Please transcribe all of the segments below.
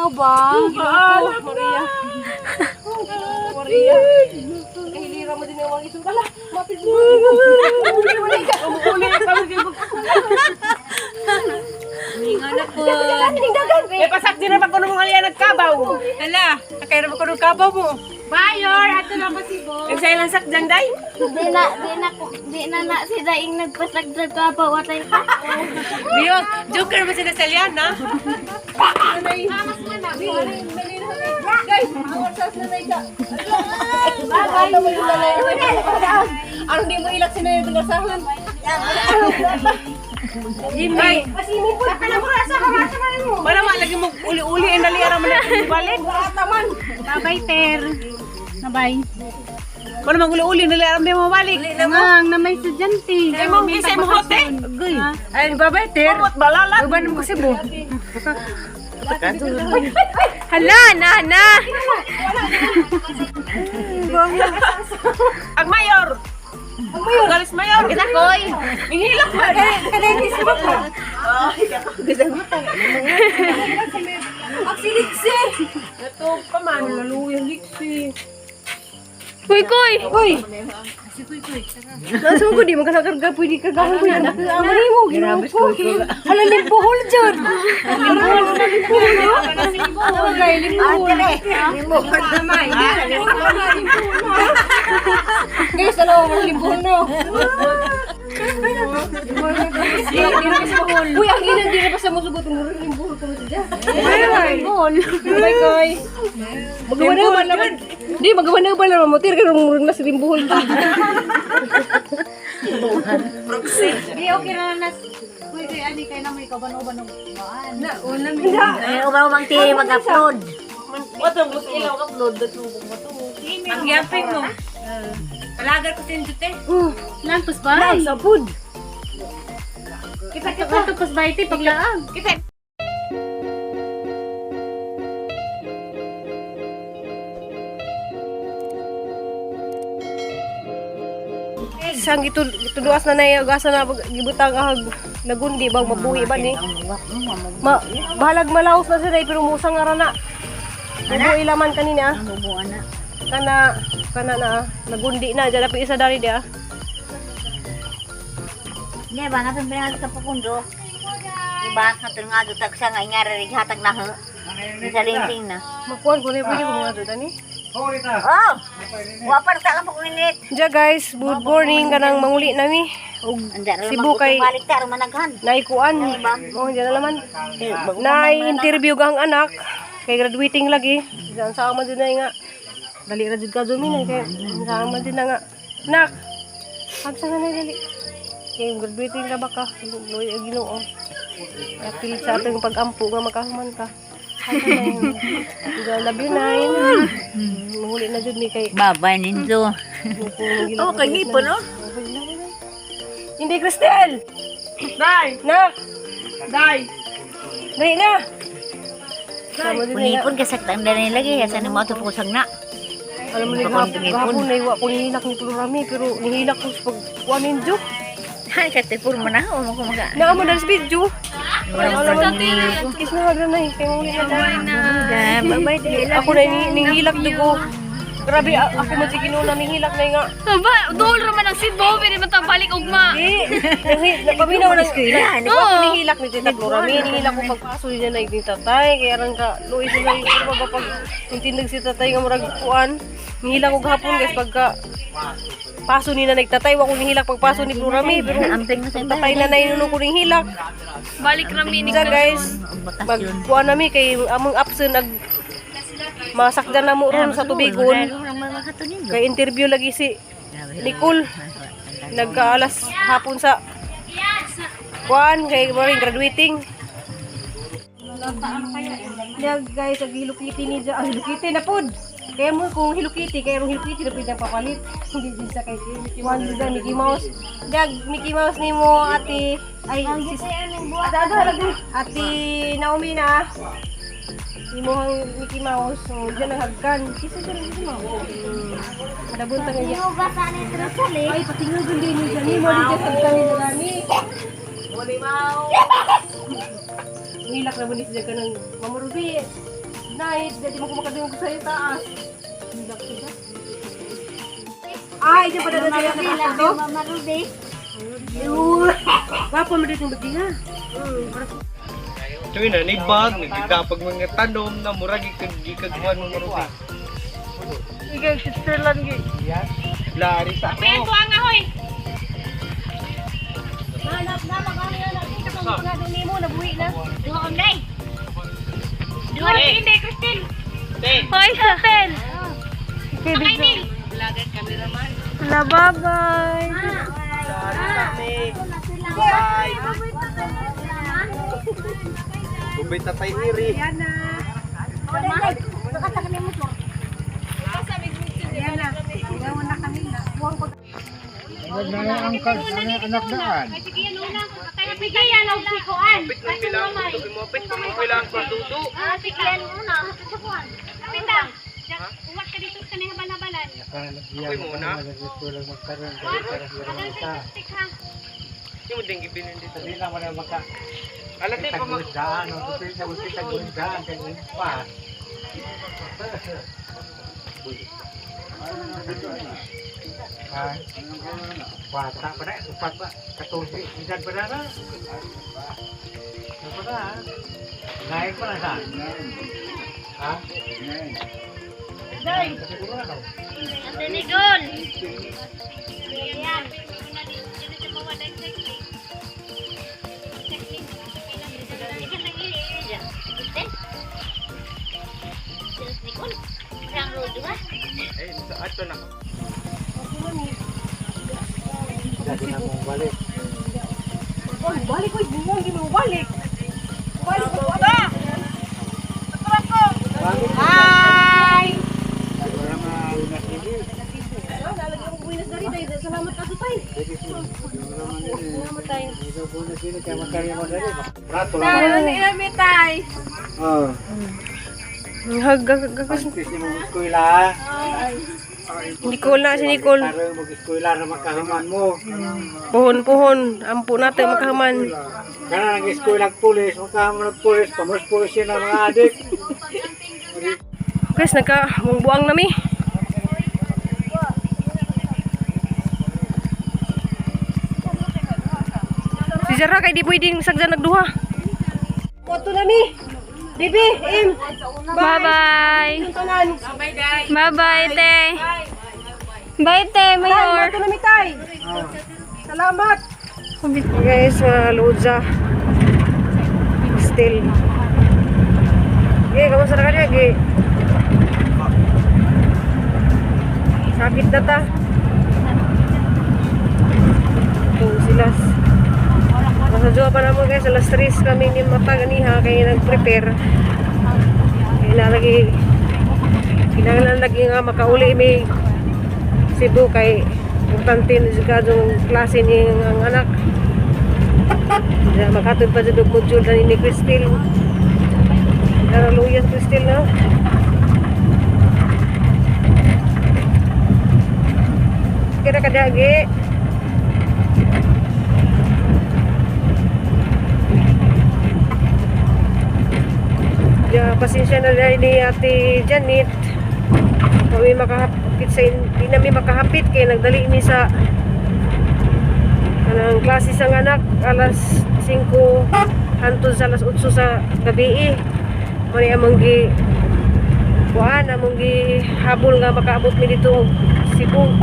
Ikaw ba? Maria. Maria. Kahilira mo din yung mga isang kala. Mapit mo. Uli ka. Nga na po. Eh, pasak din naman ko ng mga liyan nagkabaw. Hala, nakaya naman ko ng kabaw mo. Bayor, ato na masibo. Nagsaya lang sak dyan, day. Di na si Daing nagpasagdag ka pa watay ka. Biyo, joker naman sila sa liyan, ha? Guys, makorsas na na ano di mo ilak sila yung tingasahan? Jimmy. Pasinin po. Kapala mo rasa ka mo. Wala mo, lagi mo uli-uli ang naliara mo na balik. Taman. Babay ter. Nabay. Wala mo uli-uli naliara mo balik. Ngang na may estudyante. Ay mo, isa mo hote. Goy. Ay, babay, ter. Balalat. Uban mo kasi mo. Hala, nana. Ang mayor. Ang mayor. Galis mayor. Kita koy. Ihilak ba? Kanay sa mata. Ang siliksi. Ito pa man, laluyang liksi. Kuy. Nasa ko di magkakakarga pwede kagawin ko yan. Ang mali mo, ginawa ko. Hala, limbuhol dyan. Limbuhol. Okay, limbuhol. Limbuhol naman. Guys, ano ako limbuhol no? Uy, ang ina, hindi na pa sa musugot. Ang limbuhol ko na dyan. Limbuhol. Bye, Koy. Magawa na ba? Di, magawa na ba naman mo? Tira ka nung na si limbuhol ka. Di okay na nas. Kuy ani kay na may kabano-bano baan. Na, una minda. Umang ti mag-upload. Watong gusto ilaw upload na tubong mo to. Ang yaping mo. Palagar ko sinjute. Lantos ba? Sa food. Kita tapos ba iti paglaang. Kita. Sang ituduas na gasa na gibutang lagundi bang mabuhi ba ni? Bahalag malaos na sila pero musang ara na. Mabuhi laman kanina. Kana na lagundi na dala pi isa dari dia. Ne ba nga pinag ka pukundo. Diba nga nga dutak sa nga ingara rig hatag na ho. Sa linting na. Makuan ko na pwede ko mga doon ni. Oh! Wapar sa ka pukunit. Diya guys, good morning kanang manguli nami. Og Cebu kay balik tar managhan. naikuan. Oh, diyan na naman. Na-interview gang anak kay graduating lagi. Diyan sa man din na nga. Dali ra jud ka dumin kay sa man din na nga. Nak. Agsa na dali. Kay graduating ka baka loy Ginoo. Apil sa atong pag-ampo nga makahuman ka. Love you, Nay. Mahuli na dyan ni kay... Babay ninyo. Oh, kay Hipon, no? Hindi, Cristel! Day. Nak! Day. Dali na! Sama din na. Punipon kasaktan na nilagay. Saan mo ito pusang na? Alam mo na gahapon na iwa ko nihilak ni Plurami pero nihilak ko sa pagkuhanin jo. Ay, katipur mo na. Huwag mo kumaga. Naamo na sa video. Alam mo, kis na hagra na eh. Kaya mahuli na dyan. Babay din. Ako na nihilak dugo. Grabe, ako man si Kinuna nihilak na nga. Aba, dool raman ang Cebu, pwede man tayo balik ugma. Napaminaw na di ba ako nihilak ni Tita Plurami, nihilak ko pagpaso niya na ni tatay, kaya rin ka, luis na yung pag intindag si tatay nga murag kuan, nihilak ko gahapon guys, pagka paso ni na nagtatay, wako nihilak pagpaso ni Plurami, pero tatay na nainuno ko nihilak. Balik rami ni Diyan guys, pag kuan nami kay among absent nag masakdan na mo ron sa tubigon. Kay interview lagi si Nicole. Nagkaalas hapon sa kuan kay maring graduating. Yeah, guys, ang hilukiti ni dyan. Ang hilukiti na pod. Kaya mo kung hilukiti, kaya rong hilukiti na pinang papalit. Hindi din sa kay Mickey Mouse. Dag, Mickey Mouse ni mo, ate. Ay, ate Naomi na. Imuhang Mickey Mouse, so dyan ang hagkan. Kisa dyan ang Mickey Mouse. Kadabuntang nga dyan. Ay, patingin dyan din dyan. Mo din dyan hagkan nila nani. Hilak na bulis dyan ka ng Mama Ruby. midnight. Jadi mo kumakadungog sa taas. Ay, di pa na tayo nakakato? Mama Rudy. Wapo mo dito yung batinga. Tuwi na, nagbag, nagkakapag mga tanom na murag ikagbuhan mo maruti. Ikaw, sister lang yun. Lari sa Pin ko ang ahoy. Hanap na, magkano yan. Nakita ko mga dumi mo, nabuhi na. Duha on day. Duha on day, Christine. Ten. Hoy, Christine. Okay, dito. Vlogger cameraman. Hala, bye-bye. Bye. Bubay tatay iri. Yan na. Yan na. Gawan na kanina. Buwang ko. Huwag na yung angkal, anak daan. Sige, yan una. Kaya bigay yan ang sikuan. Pit mo bilang, pit mo bilang patuto. Sige, yan una. Kapitang. Uwag ka dito sa niya balabalan. Okay muna. Kulang magkaroon. Yung mo din gibinin dito. Hindi lang wala maka. Alam din pa mag... Tagulidaan, ang tupil sa ulti tagulidaan, kaya pa. Ay, bata pa na, upat pa, 14, edad pa na na. Ano pa na, ha? Naik pa na sa? Ha? Nay! Siguro na daw. Ate Nigol. Yan. Eh, ato na. Jadi na mong balik. Oh, balik ko. Buwang, hindi mo balik. Balik ko. Hi! Wala mga lunas ini. Nalagyan ko buwinas na rin. Salamat ka, Supay. Salamat tayo. Ito po na sila kaya magkarya mo na rin. Prato lang. Salamat na inami tayo. Oo. Hagagagas. Pagkis ni mong eskwela, ha? Nicole na si Nicole. Para mag-eskwela na makahaman mo. Puhon-puhon. Ampo natin makahaman. Kana nag-eskwela pulis, makahaman ng pulis, pamos pulis yun ang mga adik. Guys, nagka-buang nami. Si Zara kay di pwedeng sagdan nagduha. Moto nami. Bibi, Im. Bye-bye. Tanan. Bye-bye, te. Bye, te, Mayor. Moto nami tay. Salamat. Guys, Lodza. Still. Kamusta na kanya? Sakit na ta. Ito sila. Masadyo pa naman guys. Alas 3 kami ni mataganiha. Kaya nag-prepare. Kaya nalagi. Kinahanglan lagi nga makauli may Cebu kay importante na sigado ng klase ni ang anak. Maghatod pa sa module na ni Cristel. Luyas Cristel na. Kira kadagi. Pasensya na rin ni Ate Janet. Kami makahapit sa hindi namin makahapit kaya nagdali ni sa anong klase sang anak alas 5 hantod sa alas 8 sa gabi. Mani among gi kuan among gi habol nga makaabot mi dito Cebu.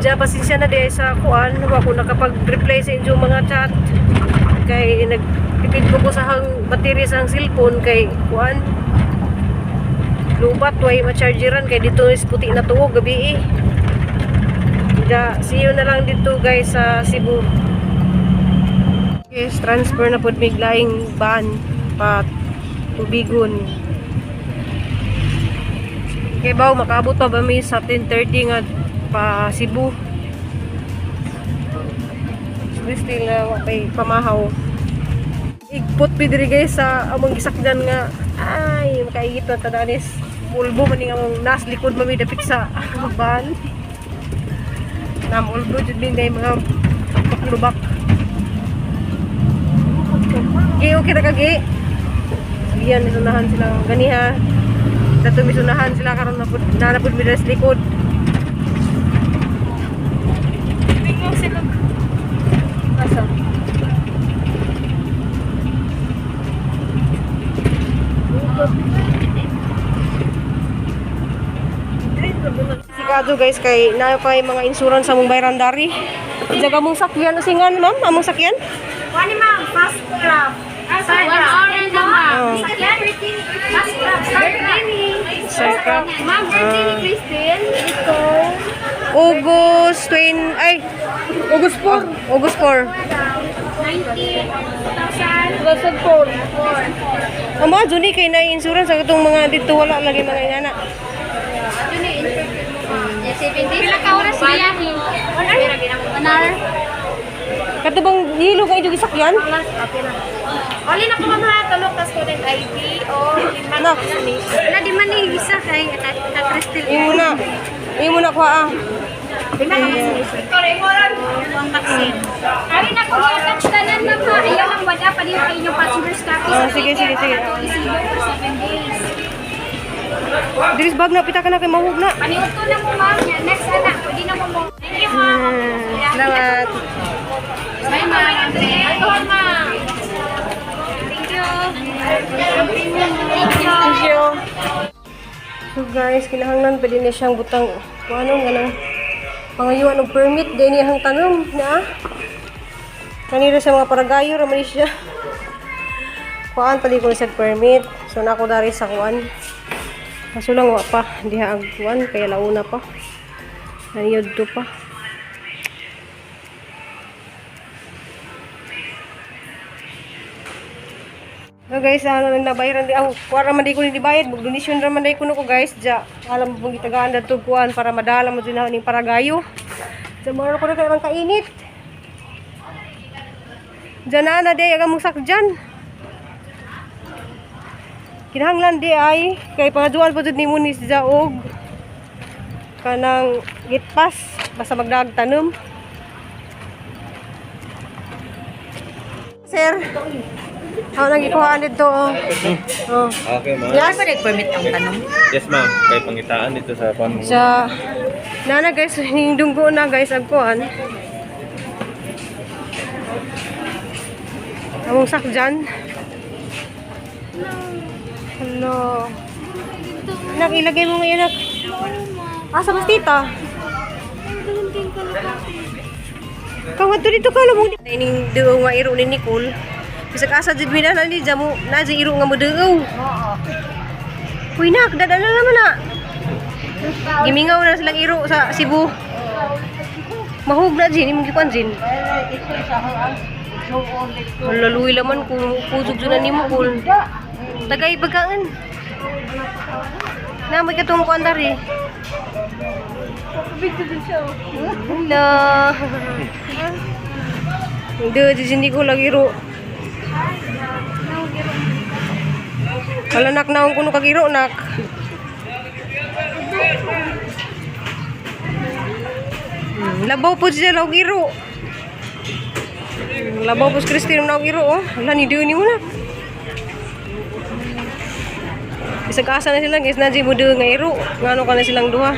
Diya pasensya na di sa kuan wa ko nakapag-reply sa inyong mga chat kay nagtipid ko sa hang baterya sa hang cellphone kay kuan lubat way ma-chargeran kay dito is puti na tuog gabi. Diya see you na lang dito guys sa Cebu. Yes, transfer na pod mig laing ban pa tubigon. Kay baw makaabot pa ba mi sa 10:30 nga pa Cebu. Still na pay pamahaw. Igpot pi diri guys sa among gisakdan nga ay makaigit na tadanis. Ulbo man ning among nas likod mami dapit sa ban. Nam ulbo jud din day mga paklubak. Okay na kagi. Yan, misunahan sila. Ganiha. Dato misunahan sila karon nanapod mi sa likod. Tingnan sila. Asa? Sigado guys kay na pa yung mga insurance sa mong bayrandari. Jaga mong sakyan usingan ma'am, among sakyan. Wani ma'am, fast club. One orange na ma'am. Sakyan, fast club. Start training. Sarap. Ma'am, birthday ni Christine. Ito. August 20 ay August 4. August 4. 20,000. Amo juni kay na insurance sa katong mga dito wala lagi mga inana. Pila ka oras biyahe? 1 hour. Katubang hilo kay jud sakyan. Oli na ko mga tulog ka student ID o lima Nak. na di man ni isa kay ta Crystal. Imo na kuha. Lima ka Victoria mo ron. Vaccine. Ari na ko i-attach tanan na ka. Ayaw lang wala pa din kay inyong passenger's copy. Sige. Isibo for 7 days. Diris bag na pita ka na kay mahug na. Paniut ko na mo ma'am. Next anak, pwede na mo mo. Thank you ma'am. Salamat. Bye ma'am. Alcohol ma'am. Thank you. Thank you. So guys, kinahanglan pa din na siyang butang kung anong ganang pangayuan og permit din niyang tanom na. Kanira sa mga paragayo raman siya. Kuan pali ko sa permit. So nako dari sa kuan. Kaso lang wa pa diha ang kuan kaya launa pa. Naniyod to pa. So guys, ano lang nabayaran di ako. Kuha raman di ko ni dibayad, mag-donation raman di ko no ko guys. Ja, alam mo gitagaan na kuan para madala mo din ning paragayo. Ja mo ko na kay kainit. Diyan na di aga mong sakjan. Kinahanglan di ay kay pangaduan po jud nimo ni sa og kanang gitpas basta magdag tanom. Sir. Nang ikuhaan dito. Oh. Okay, ma'am. Yes. Permit ang tanong. Yes, ma'am. Kay pangitaan dito sa pan mo. Sa nana guys, hindunggo na guys ang kuan. Among sakjan. Hello. Nak ilagay mo ngayon nak. Asa mas tita? Kawat dito ka lumong ning duo nga iro ni Nicole. Bisa asa jud mi na ni jamu na jud iro nga modeew. Oo. Kuy nak dadala naman na. Gimingaw na silang iro sa Cebu. Mahug na jin imong gikuan jin. Laluy laman kung pusog jud na nimo kul. Tagay bagaan. Na may katong kuan dari. Hello. Hindi hindi ko lagi iro. Kala nak naong kuno kagiro nak. Labaw po siya laog iro. Labaw po si Christine laog iro oh. Wala ni diyo ni mo na. Isang kaasa na sila guys na di mo diyo nga iro. Ngano ka na silang duha.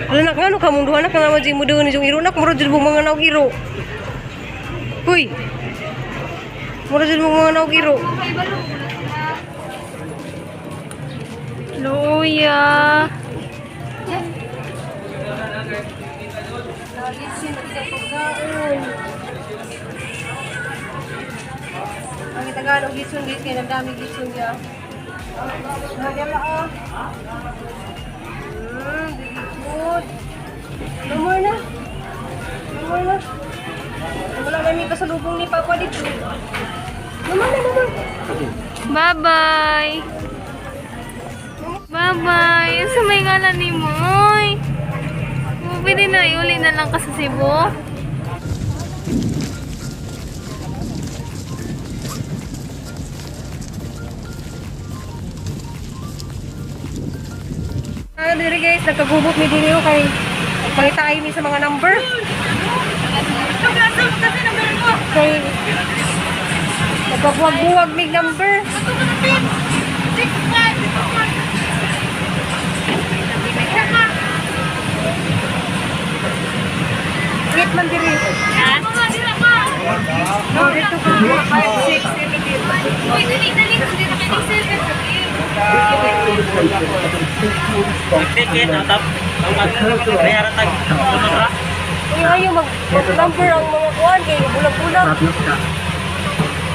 Wala nak ngano ka mong duha nak nga di mo diyo ni yung iro nak. Muro dyan mo mga naog iro. Huy. Mura dyan mo mga naog iro. Luya. Ang itagaan og gitsun guys kay nagdami gitsun niya. Nagala ah. Good. Lumor na. Wala na may pasalubong ni Papa dito. Lumor. Bye-bye. Bye-bye. Sa may ngalan ni Moy. Pwede na iuli na lang ka sa Cebu. Diri guys, nagkagubot mi diri kay pangitaay mi sa mga number. Kay Nagpagbuwag-buwag mig number. Wait man diri. No, dito ko 5, 6, dito dito. Uy, ayaw mag-number ang mga kuwan kay bulag-bulag.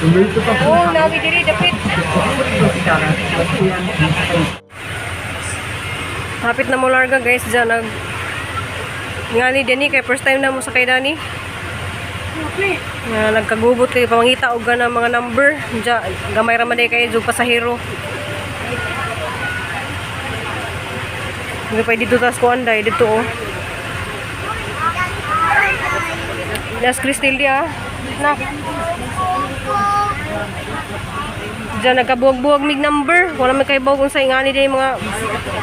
Oo, nabi diri dapit. Hapit na mo larga guys, dyan ngali Dani kay first time na mo sa kay Dani. Nga nagkagubot kay pamangita og ganang mga number. Dya gamay ra man day kay jug pasahero. Hindi pa dito tas ko anday dito oh. Nas Cristel dia. Nak. Diyan nagkabuwag-buwag mig number. Wala man kay bawg unsay ngani day mga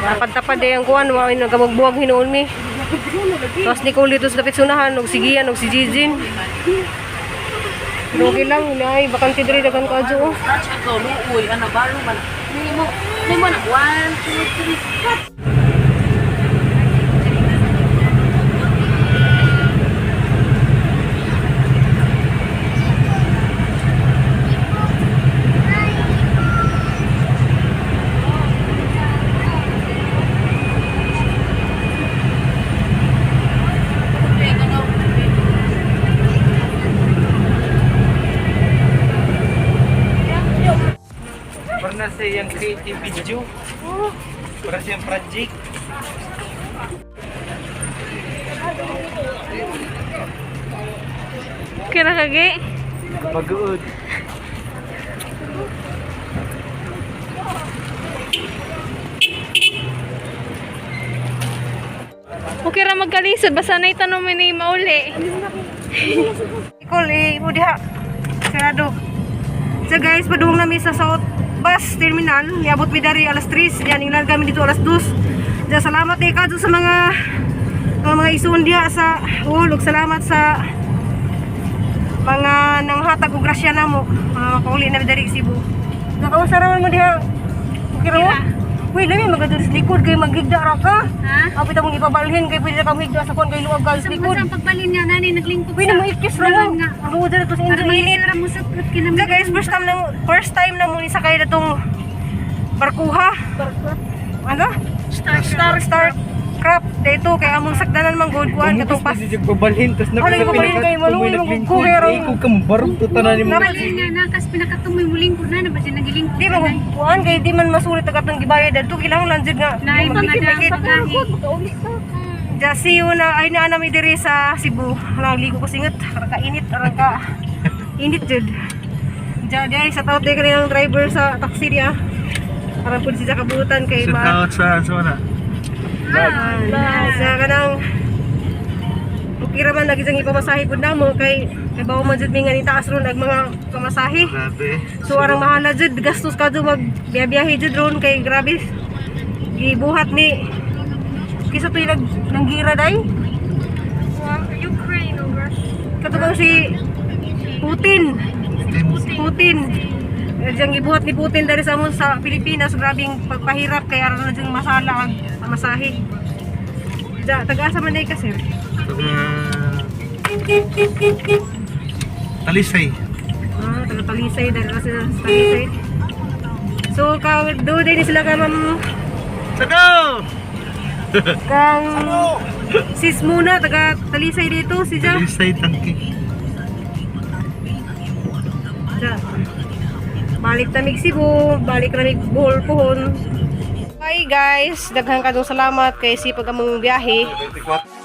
tapad-tapad day ang kuan, wa nagkabuwag-buwag hinuon mi. Tapos ni Cole dito sa dapit sunahan og si Gian og si Jijin. Okay lang, nay bakante diri dagan ka adyo. Uy, ano ba man? Ni mo na 1 2 3 4. Pernah saya yang creative video. Pernah saya yang project. Kira kage? Pagod. Okay ra magkalisod basta nay tanong mi ni mauli. Cole, imo diha. Sarado. So guys, padung nami sa South Bus Terminal. Niabot mi dari alas 3. Yan, inglan kami dito alas 2. Diya, salamat eh kadto sa mga isuon diha sa hulog. Salamat sa mga nanghatag og grasya namo. Mga kauli na dari Cebu. Nakawasaraman mo diha. Okay ra mo? Uy, lami magadto sa likod kay maghigda ra ka. Ha? Apit among ipabalhin kay pwede ra ka mahigda sa kon kay luwag ka sa likod. Sa pagbalin nga nani naglingkod Uy, na mo ikis ra mo. Ang udara to sa Para init. may ra mo sa put kinam. Diya guys, first time na muni sakay na tong barkuha. Ano? Star Crab. Dito kay among sakdanan man good kuan katong pas. Hindi pabalhin tas Ano yung pabalhin kay Maluwi magugko kay ra. Ikaw kambarog to tanan mo. Balin nga nakas pinakatumoy mulingkod na ba siya nagilingkod. Di man kuan kay di man masulit ang katong gibayad dito kinahanglan jud nga. Nay mga pagahi. Diya see you na ay naa nami diri sa Cebu. Nagligo ko singet, kainit arang ka. Init jud. Diya sa taot kay kanang driver sa taxi dia. Para pud siya kabutan kay ba. Sa na. Sa kanang okay ra man nagisang ipamasahe pud namo kay bawo man jud mi nga ni taas ron ag mga pamasahe. Grabe. So arang mahala jud gastos ka jud mag biyahe jud ron kay grabe. Gibuhat ni kisa to nang gira day. Ukraine or Russia. Katubang si Putin. Diyan gibuhat ni Putin dari sa amon sa Pilipinas, grabing pagpahirap kay aron na diyang masala ang pamasahe. Diyan, taga-asa man day ka sir? Talisay. Taga-Talisay, dari kasi sa Talisay. So, do din sila ka ma'am Sado! kang sis muna, taga-Talisay dito, si Jam. Talisay tangki. Balik na mig Cebu, balik na mig Bohol pohon. Hi guys, daghang kadong salamat kay sipag among biyahe. 24.